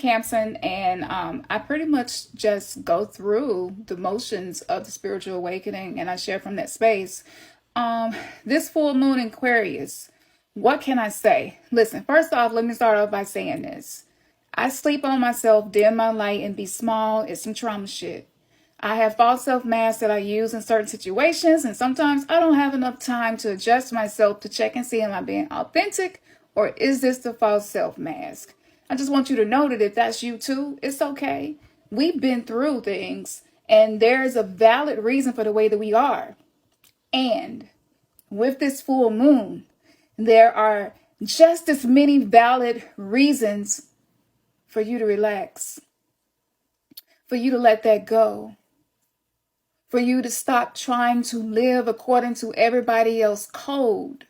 Campson, and I pretty much just go through the motions of the spiritual awakening, and I share from that space. This full moon in Aquarius, what can I say? Listen, first off, let me start off by saying this. I sleep on myself, dim my light, and be small. It's some trauma shit. I have false self-masks that I use in certain situations, and sometimes I don't have enough time to adjust myself to check and see, am I being authentic, or is this the false self-mask? I just want you to know that if that's you too, it's okay. We've been through things, and there is a valid reason for the way that we are. And with this full moon, there are just as many valid reasons for you to relax, for you to let that go, for you to stop trying to live according to everybody else's code,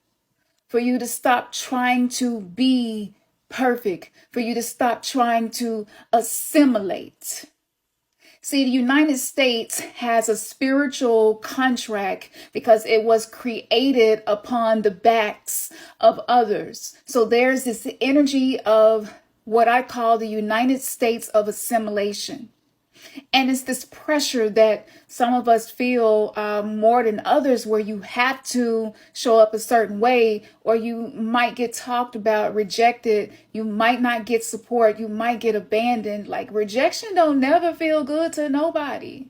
for you to stop trying to be perfect, for you to stop trying to assimilate. See, the United States has a spiritual contract because it was created upon the backs of others. So there's this energy of what I call the United States of assimilation. And it's this pressure that some of us feel more than others, where you have to show up a certain way, or you might get talked about, rejected. You might not get support. You might get abandoned. Like, rejection don't never feel good to nobody.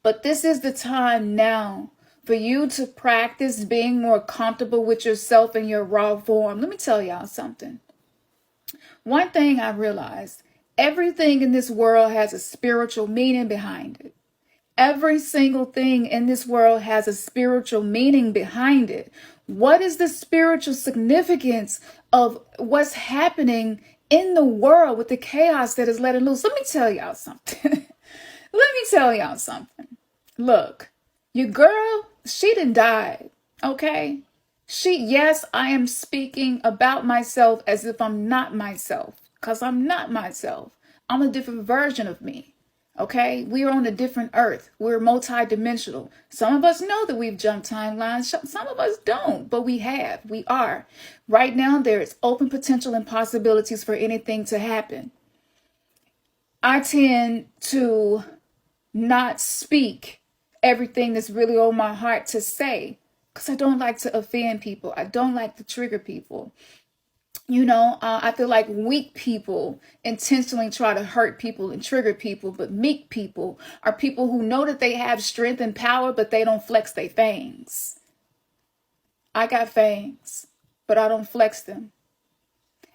But this is the time now for you to practice being more comfortable with yourself in your raw form. Let me tell y'all something. One thing I realized. Everything in this world has a spiritual meaning behind it. Every single thing in this world has a spiritual meaning behind it. What is the spiritual significance of what's happening in the world with the chaos that is letting loose? Let me tell y'all something. Look, your girl, she done died, okay? Yes, I am speaking about myself as if I'm not myself. Because I'm not myself. I'm a different version of me. Okay? We're on a different earth. We're multidimensional. Some of us know that we've jumped timelines. Some of us don't, but we have. We are. Right now, there is open potential and possibilities for anything to happen. I tend to not speak everything that's really on my heart to say, because I don't like to offend people. I don't like to trigger people. I feel like weak people intentionally try to hurt people and trigger people, but meek people are people who know that they have strength and power, but they don't flex their fangs. I got fangs, but I don't flex them.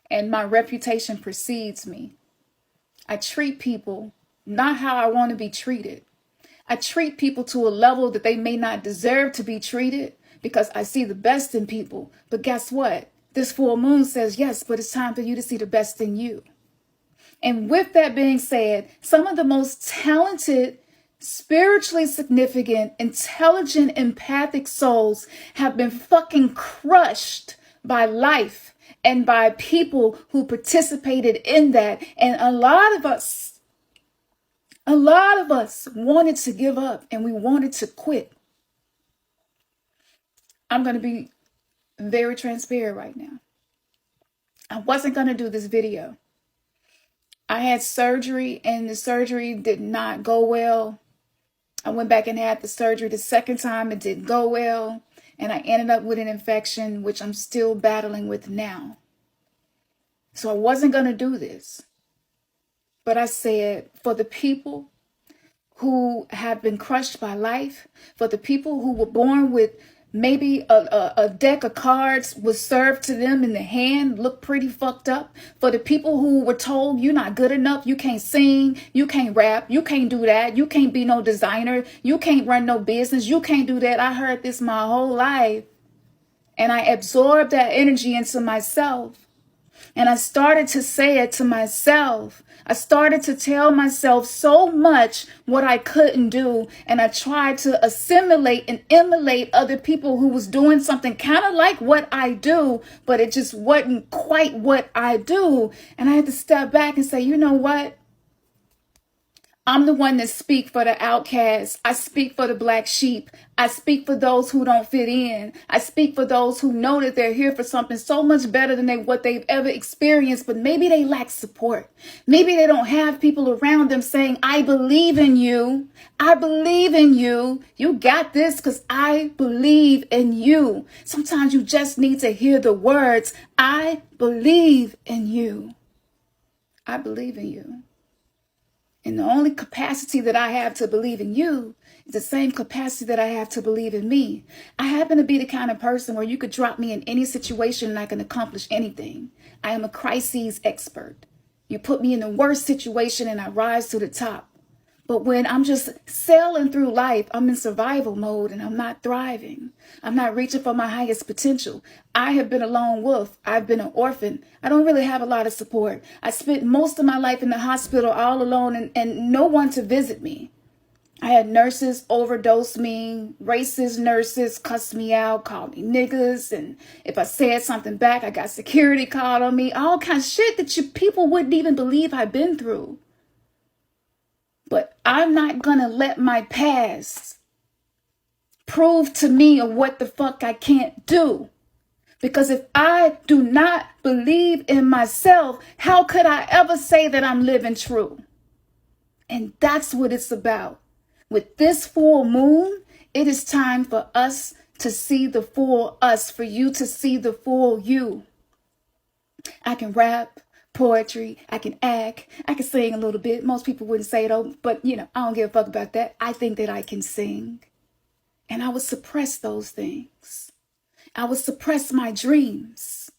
And my reputation precedes me. I treat people not how I want to be treated. I treat people to a level that they may not deserve to be treated, because I see the best in people. But guess what? This full moon says, yes, but it's time for you to see the best in you. And with that being said, some of the most talented, spiritually significant, intelligent, empathic souls have been fucking crushed by life and by people who participated in that. And a lot of us wanted to give up, and we wanted to quit. I'm going to be very transparent right now. I wasn't going to do this video. I had surgery, and the surgery did not go well. I went back and had the surgery the second time. It didn't go well. And I ended up with an infection, which I'm still battling with now. So I wasn't going to do this. But I said, for the people who have been crushed by life, for the people who were born with maybe a deck of cards was served to them in the hand, looked pretty fucked up. For the people who were told, you're not good enough, you can't sing, you can't rap, you can't do that, you can't be no designer, you can't run no business, you can't do that. I heard this my whole life. And I absorbed that energy into myself. And I started to say it to myself. I started to tell myself so much what I couldn't do. And I tried to assimilate and emulate other people who was doing something kind of like what I do, but it just wasn't quite what I do. And I had to step back and say, you know what? I'm the one that speak for the outcasts. I speak for the black sheep. I speak for those who don't fit in. I speak for those who know that they're here for something so much better than what they've ever experienced, but maybe they lack support. Maybe they don't have people around them saying, I believe in you. I believe in you. You got this because I believe in you. Sometimes you just need to hear the words, I believe in you. I believe in you. And the only capacity that I have to believe in you is the same capacity that I have to believe in me. I happen to be the kind of person where you could drop me in any situation and I can accomplish anything. I am a crises expert. You put me in the worst situation and I rise to the top. But when I'm just sailing through life, I'm in survival mode and I'm not thriving. I'm not reaching for my highest potential. I have been a lone wolf. I've been an orphan. I don't really have a lot of support. I spent most of my life in the hospital all alone and no one to visit me. I had nurses overdose me, racist nurses cuss me out, call me niggas. And if I said something back, I got security called on me. All kinds of shit that people wouldn't even believe I've been through. But I'm not going to let my past prove to me of what the fuck I can't do. Because if I do not believe in myself, how could I ever say that I'm living true? And that's what it's about. With this full moon, it is time for us to see the full us, for you to see the full you. I can rap, poetry, I can act, I can sing a little bit. Most people wouldn't say it, but I don't give a fuck about that. I think that I can sing. And I would suppress those things. I would suppress my dreams.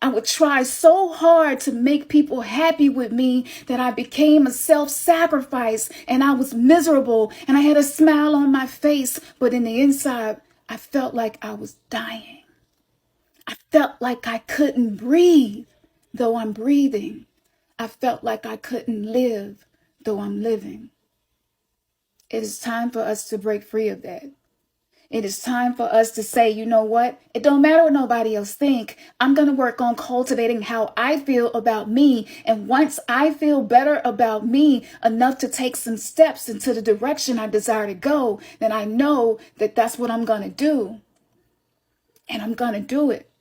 I would try so hard to make people happy with me that I became a self-sacrifice and I was miserable and I had a smile on my face, but in the inside, I felt like I was dying. I felt like I couldn't breathe, though I'm breathing. I felt like I couldn't live, though I'm living. It is time for us to break free of that. It is time for us to say, you know what? It don't matter what nobody else think. I'm going to work on cultivating how I feel about me. And once I feel better about me enough to take some steps into the direction I desire to go, then I know that that's what I'm going to do. And I'm going to do it.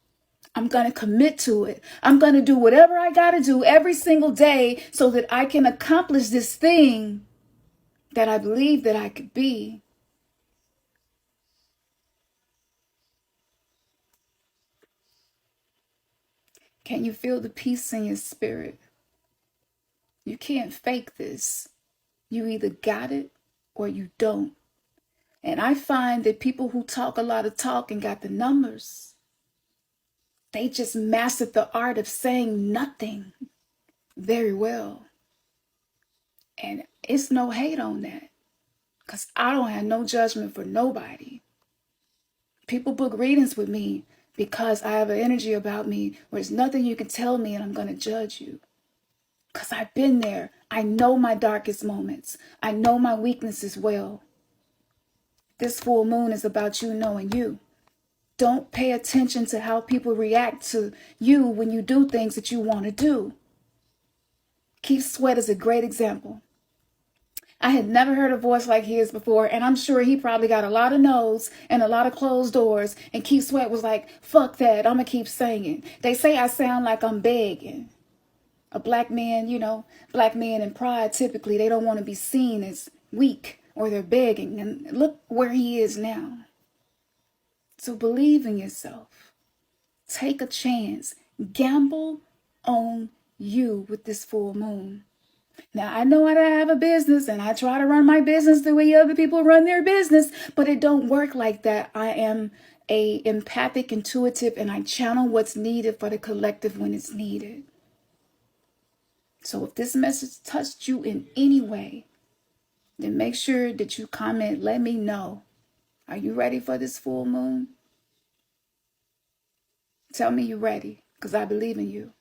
I'm going to commit to it. I'm going to do whatever I got to do every single day so that I can accomplish this thing that I believe that I could be. Can you feel the peace in your spirit? You can't fake this. You either got it or you don't. And I find that people who talk a lot of talk and got the numbers, they just mastered the art of saying nothing very well. And it's no hate on that, because I don't have no judgment for nobody. People book readings with me because I have an energy about me where there's nothing you can tell me and I'm going to judge you. Because I've been there. I know my darkest moments. I know my weaknesses well. This full moon is about you knowing you. Don't pay attention to how people react to you when you do things that you want to do. Keith Sweat is a great example. I had never heard a voice like his before, and I'm sure he probably got a lot of no's and a lot of closed doors, and Keith Sweat was like, fuck that, I'm going to keep singing. They say I sound like I'm begging. A black man, black men in pride, typically, they don't want to be seen as weak or they're begging. And look where he is now. So believe in yourself. Take a chance. Gamble on you with this full moon. Now, I know I have a business and I try to run my business the way other people run their business, but it don't work like that. I am a empathic, intuitive, and I channel what's needed for the collective when it's needed. So if this message touched you in any way, then make sure that you comment, let me know. Are you ready for this full moon? Tell me you're ready, because I believe in you.